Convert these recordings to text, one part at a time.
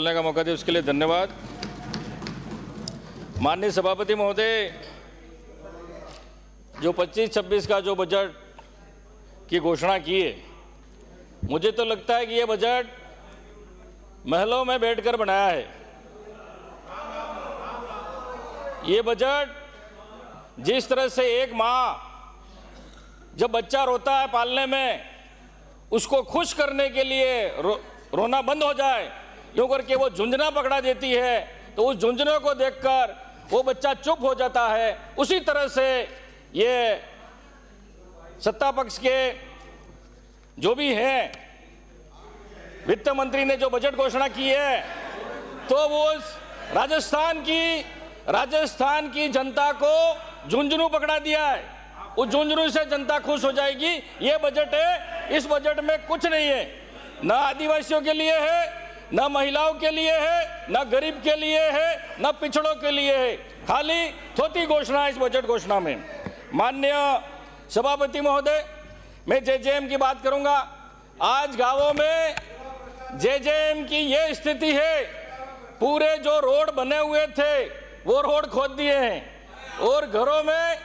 बोलने का मौका दिया उसके लिए धन्यवाद। माननीय सभापति महोदय, जो 25-26 का जो बजट की घोषणा की है, मुझे तो लगता है कि ये बजट महलों में बैठकर बनाया है। ये बजट जिस तरह से एक माँ जब बच्चा रोता है पालने में, उसको खुश करने के लिए रोना बंद हो जाए यूँ करके वो झुंझुना पकड़ा देती है, तो उस झुंझुने को देखकर वो बच्चा चुप हो जाता है। उसी तरह से ये सत्ता पक्ष के जो भी हैं, वित्त मंत्री ने जो बजट घोषणा की है, तो वो राजस्थान की जनता को झुंझुनू पकड़ा दिया है। उस झुंझुनू से जनता खुश हो जाएगी। ये बजट है, इस बजट में कुछ नहीं है, ना आदिवासियों के लिए है, ना महिलाओं के लिए है, ना गरीब के लिए है, ना पिछड़ों के लिए है। खाली थोती घोषणा है इस बजट घोषणा में। माननीय सभापति महोदय, मैं जेजेएम की बात करूंगा। आज गांवों में जेजेएम की ये स्थिति है, पूरे जो रोड बने हुए थे वो रोड खोद दिए हैं और घरों में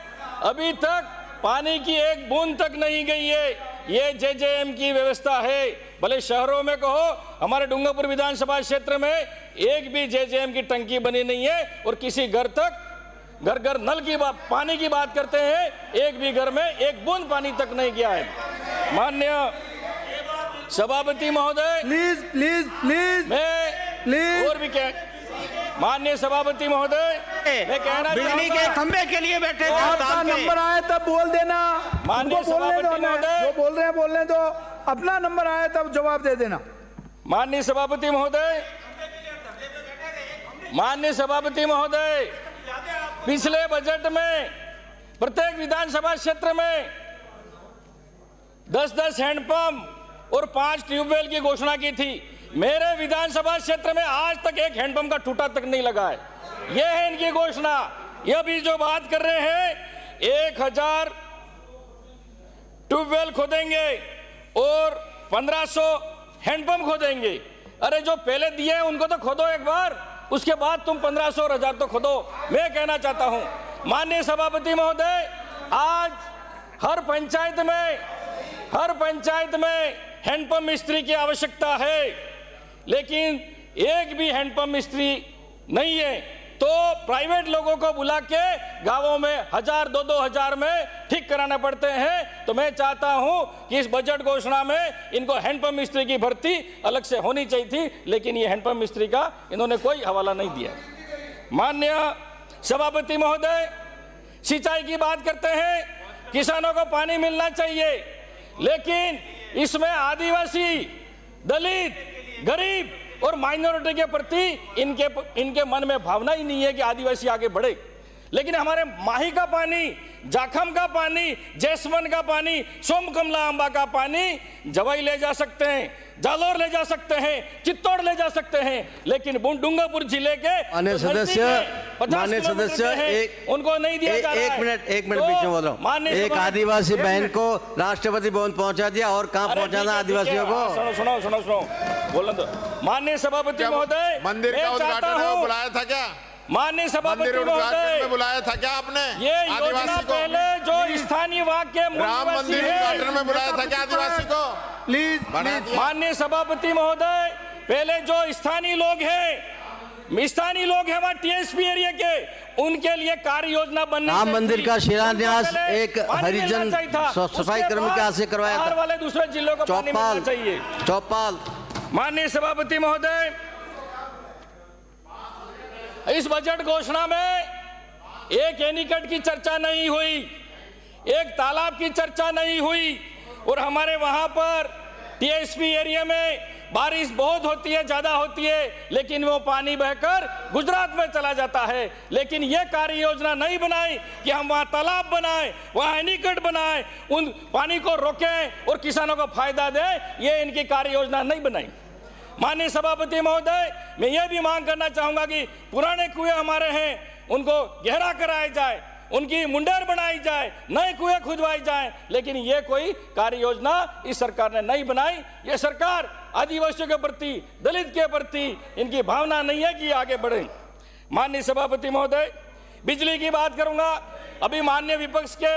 अभी तक पानी की एक बूंद तक नहीं गई है। ये जेजेएम की व्यवस्था है। भले शहरों में कहो, हमारे डूंगरपुर विधानसभा क्षेत्र में एक भी जेजेएम की टंकी बनी नहीं है और किसी घर तक घर नल की पानी की बात करते हैं, एक भी घर में एक बूंद पानी तक नहीं गया है। माननीय सभापति महोदय, प्लीज मैं और भी क्या, माननीय सभापति महोदय, मैं कहना बिजली के खंभे के लिए बैठे थे, आपका नंबर आए तब बोल देना। माननीय सभापति महोदय, जो बोल रहे हैं बोलने दो, अपना नंबर आए तब जवाब दे देना। माननीय सभापति महोदय, पिछले बजट में प्रत्येक विधानसभा क्षेत्र में 10-10 हैंडपंप और 5 ट्यूबवेल की घोषणा की थी। मेरे विधानसभा क्षेत्र में आज तक एक हैंडपंप का ठूठा तक नहीं लगा है। यह है इनकी घोषणा। यह भी जो बात कर रहे हैं 1000 ट्यूबवेल खोदेंगे और 1500 हैंडपंप खोदेंगे। अरे जो पहले दिए हैं उनको तो खोदो एक बार, उसके बाद तुम 1500 और 1000 तो खोदो। मैं कहना चाहता हूं माननीय सभापति महोदय, आज हर पंचायत में हैंडपंप मिस्त्री की आवश्यकता है, लेकिन एक भी हैंडपंप मिस्त्री नहीं है। तो प्राइवेट लोगों को बुला के गांवों में 1000, 2-2 में ठीक कराना पड़ते हैं। तो मैं चाहता हूं कि इस बजट घोषणा में इनको हैंडपंप मिस्त्री की भर्ती अलग से होनी चाहिए थी, लेकिन ये हैंडपंप मिस्त्री का इन्होंने कोई हवाला नहीं दिया। माननीय सभापति महोदय, सिंचाई की बात करते हैं, किसानों को पानी मिलना चाहिए, लेकिन इसमें आदिवासी, दलित, गरीब और माइनॉरिटी के प्रति इनके मन में भावना ही नहीं है कि आदिवासी आगे बढ़े। लेकिन हमारे माही का पानी, जाखम का पानी, जैसमन का पानी, सोमकमला अंबा का पानी जवाई ले जा सकते हैं, जालोर ले जा सकते हैं, चित्तौड़ ले जा सकते हैं, लेकिन डूंगरपुर जिले के माननीय सदस्य उनको नहीं दिया जा रहा है। एक मिनट बीच में बोल रहा हूं। एक आदिवासी बहन को राष्ट्रपति भवन पहुंचा दिया और कहां पहुंचाना आदिवासियों को? सुनो बोलो तो। माननीय सभापति महोदय, मंदिर का उद्घाटन बुलाया था क्या? माननीय सभापति महोदय, बुलाया था क्या आपने? ये योजना पहले जो स्थानीय वाक के राम मंदिर उद्घाटन में बुलाया था क्या आदिवासी को? प्लीज माननीय सभापति महोदय, पहले जो स्थानीय लोग हैं वहाँ टीएसपी एरिया के, उनके लिए कार्य योजना बननी राम मंदिर का शिलान्यास एक हरिजन सफाई कर्मी के हाथ से करवाया था। वाले दूसरे जिलों को पानी मिलना चाहिए। चौपाल। माननीय सभापति महोदय, इस बजट घोषणा में एक एनीकट की चर्चा नहीं हुई, एक तालाब की चर्चा नहीं हुई, और हमारे वहां पर टीएसपी एरिया में बारिश बहुत होती है, ज्यादा होती है, लेकिन वो पानी बहकर गुजरात में चला जाता है। लेकिन ये कार्य योजना नहीं बनाई कि हम वहां तालाब बनाएं, वहां एनीकट बनाएं, उन पानी को रोकें और किसानों को फायदा दें। ये इनकी कार्य योजना नहीं बनाई। माननीय सभापति महोदय, मैं ये भी मांग करना चाहूंगा कि पुराने कुएं हमारे हैं, उनको गहरा कराया जाए, उनकी मुंडेर बनाई जाए, नए कुएं खुदवाई जाए, लेकिन ये कोई कार्य योजना इस सरकार ने नहीं बनाई। ये सरकार आदिवासियों के प्रति, दलित के प्रति इनकी भावना नहीं है कि आगे बढ़े। माननीय सभापति महोदय, बिजली की बात करूंगा। अभी माननीय विपक्ष के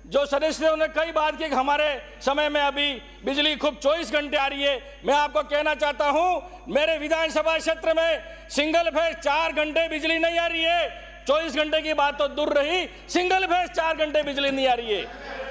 जो सदस्य उन्होंने कई बात की कि हमारे समय में अभी बिजली खूब 24 घंटे आ रही है। मैं आपको कहना चाहता हूं, मेरे विधानसभा क्षेत्र में सिंगल फेज 4 घंटे बिजली नहीं आ रही है। 24 घंटे की बात तो दूर रही, सिंगल फेज 4 घंटे बिजली नहीं आ रही है।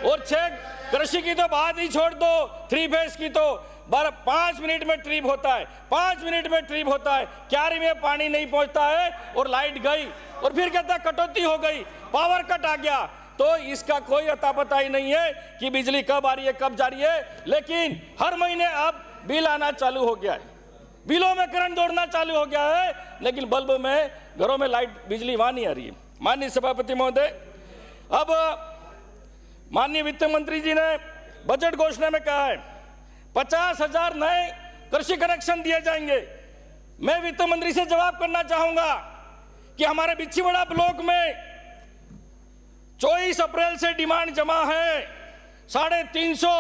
और 6 कृषि की तो बात ही छोड़ दो, 3 फेज की तो 5 मिनट में ट्रिप होता है, 5 मिनट में ट्रिप होता है। क्यारी में पानी नहीं पहुंचता है और लाइट गई और फिर कहता है कटौती हो गई, पावर कट आ गया। तो इसका कोई अता पता ही नहीं है कि बिजली कब आ रही है, कब जा रही है। लेकिन हर महीने अब बिल आना चालू हो गया है, बिलों में करंट दौड़ना चालू हो गया है, लेकिन बल्ब में, घरों में लाइट, बिजली वहां नहीं आ रही है। माननीय सभापति महोदय, अब माननीय वित्त मंत्री जी ने बजट घोषणा में कहा है 50,000 नए कृषि कनेक्शन दिए जाएंगे। मैं वित्त मंत्री से जवाब करना चाहूंगा कि हमारे बिछीवाड़ा ब्लॉक में 24 अप्रैल से डिमांड जमा है, 350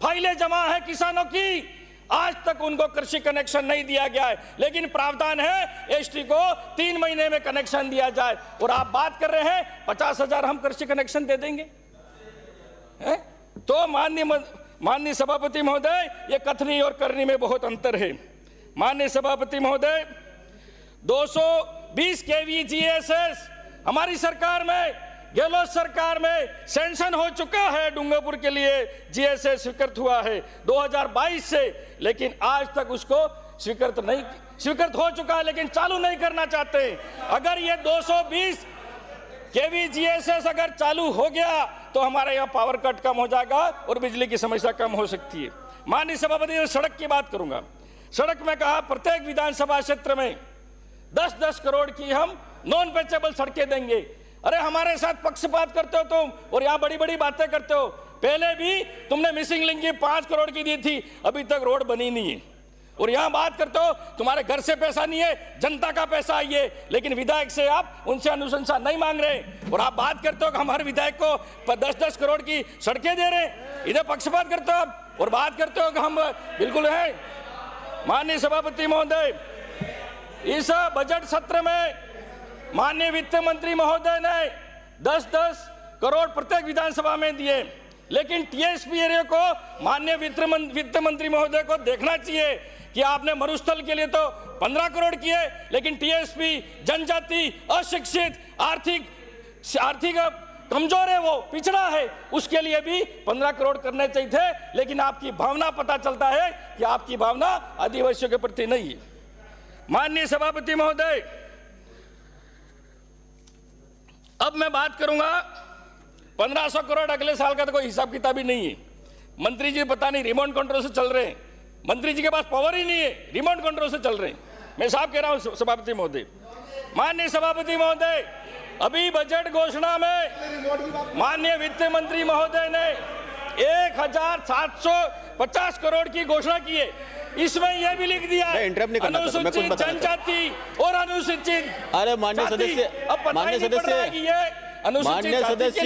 फाइलें जमा है किसानों की, आज तक उनको कृषि कनेक्शन नहीं दिया गया है। लेकिन प्रावधान है एसटी को 3 महीने में कनेक्शन दिया जाए, और आप बात कर रहे हैं 50,000 हम कृषि कनेक्शन दे देंगे। तो माननीय सभापति महोदय, ये कथनी और करनी में बहुत अंतर है। माननीय सभापति महोदय, 220 केवी जीएसएस हमारी सरकार में, गहलोत सरकार में सैंक्शन हो चुका है। डूंगरपुर के लिए जीएसएस स्वीकृत हुआ है 2022 से, लेकिन आज तक उसको स्वीकृत हो चुका है, लेकिन चालू नहीं करना चाहते। अगर ये 220 केवी जीएसएस अगर चालू हो गया तो हमारे यहाँ पावर कट कम हो जाएगा और बिजली की समस्या कम हो सकती है। माननीय सभापति, सड़क की बात करूंगा। सड़क में कहा प्रत्येक विधानसभा क्षेत्र में 10-10 करोड़ की हम नॉन पैचेबल सड़कें देंगे। अरे हमारे साथ पक्षपात करते हो तुम, और यहाँ बड़ी बड़ी बातें करते हो। पहले भी तुमने मिसिंग लिंक की 5 करोड़ की दी थी, अभी तक रोड बनी नहीं है। और यहाँ बात करते हो तुम्हारे घर से पैसा नहीं है, जनता का पैसा आई है, लेकिन विधायक से आप उनसे अनुशंसा नहीं मांग रहे। और आप बात करते हो कि हमारे विधायक को 10-10 करोड़ की सड़कें दे रहे, इधर पक्षपात करते हो आप, और बात करते हो कि हम बिल्कुल है। माननीय सभापति महोदय, इस बजट सत्र में माननीय वित्त मंत्री महोदय ने 10-10 करोड़ प्रत्येक विधानसभा में दिए, लेकिन टीएसपी एरिया को माननीय वित्त मंत्री महोदय को देखना चाहिए कि आपने मरुस्थल के लिए तो 15 करोड़ किए, लेकिन टीएसपी जनजाति, अशिक्षित, आर्थिक कमजोर है, वो पिछड़ा है, उसके लिए भी 15 करोड़ करने चाहिए थे। लेकिन आपकी भावना, पता चलता है कि आपकी भावना आदिवासियों के प्रति नहीं है। माननीय सभापति महोदय, अब मैं बात करूंगा 1500 करोड़ अगले साल का तो कोई हिसाब किताब ही नहीं है। मंत्री जी पता नहीं रिमोट कंट्रोल से चल रहे हैं, मंत्री जी के पास पावर ही नहीं है, रिमोट कंट्रोल से चल रहे हैं। मैं साफ कह रहा हूं सभापति महोदय। माननीय सभापति महोदय, अभी बजट घोषणा में माननीय वित्त मंत्री महोदय ने 1750 करोड़ की घोषणा की है। इसमें यह भी लिख दिया है अनुसूचित जनजाति और अनुसूचित, अरे माननीय सदस्य, माननीय सदस्य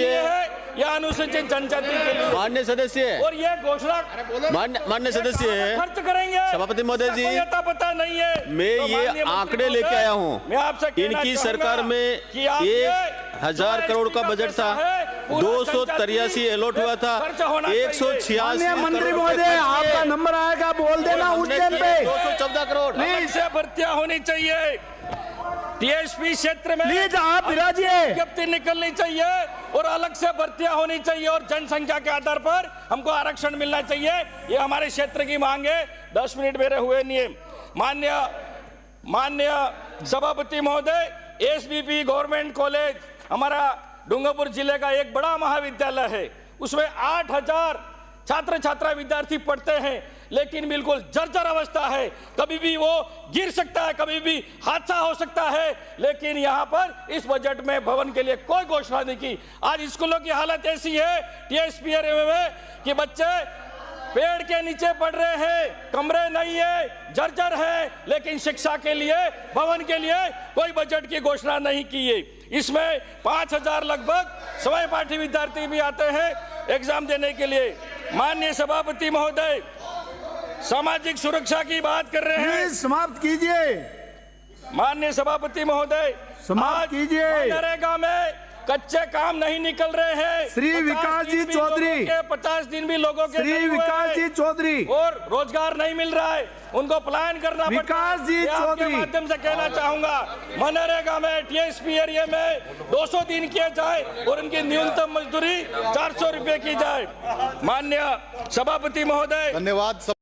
या अनुसूचित जनजाति के लिए, माननीय सदस्य, और ये घोषणा माननीय सदस्य खर्च करेंगे। सभापति महोदय जी, पता नहीं है। मैं ये आंकड़े लेके आया हूँ। मैं आपसे इनकी सरकार में 1000 करोड़ का बजट था, 283 अलॉट हुआ था, 186 मंत्री महोदय, आपका नंबर आएगा, बोल देना उज्जैन पे 214 करोड़ से भर्तियां होनी चाहिए। टीएसपी क्षेत्र में प्लीज आप विराजिए, विज्ञप्ति निकलनी चाहिए और अलग से भर्तियां होनी चाहिए, और जनसंख्या के आधार पर हमको आरक्षण मिलना चाहिए। ये हमारे क्षेत्र की मांग है। 10 मिनट मेरे हुए नहीं है। माननीय सभापति महोदय, एसबीपी गवर्नमेंट कॉलेज हमारा डूंगरपुर जिले का एक बड़ा महाविद्यालय है, उसमें 8000 छात्र छात्रा विद्यार्थी पढ़ते हैं, लेकिन बिल्कुल जर्जर अवस्था है। कभी भी वो गिर सकता है, कभी भी हादसा हो सकता है। लेकिन यहाँ पर इस बजट में भवन के लिए कोई घोषणा नहीं की। आज स्कूलों की हालत ऐसी है टीएसपी एरिया में कि बच्चे पेड़ के नीचे पढ़ रहे हैं, कमरे नहीं है, जर्जर है, लेकिन शिक्षा के लिए, भवन के लिए कोई बजट की घोषणा नहीं की है। इसमें 5000 लगभग सहपाठी विद्यार्थी भी आते हैं एग्जाम देने के लिए। माननीय सभापति महोदय, सामाजिक सुरक्षा की बात कर रहे हैं। प्लीज समाप्त कीजिए, माननीय सभापति महोदय, समाप्त आज कीजिए। मनरेगा में कच्चे काम नहीं निकल रहे हैं। श्री 50 विकास दिन जी भी चौधरी। लोगों के 50 दिन भी लोगों के श्री नहीं हुए विकास हैं। जी चौधरी। और रोजगार नहीं मिल रहा है, उनको प्लान करना पड़ता है। विकास जी ये आपके चौधरी। माध्यम से कहना चाहूंगा, मनरेगा में टीएसपी एरिया में 200 दिन किए जाए और उनकी न्यूनतम मजदूरी 400 रुपए की जाए। माननीय सभापति महोदय, धन्यवाद।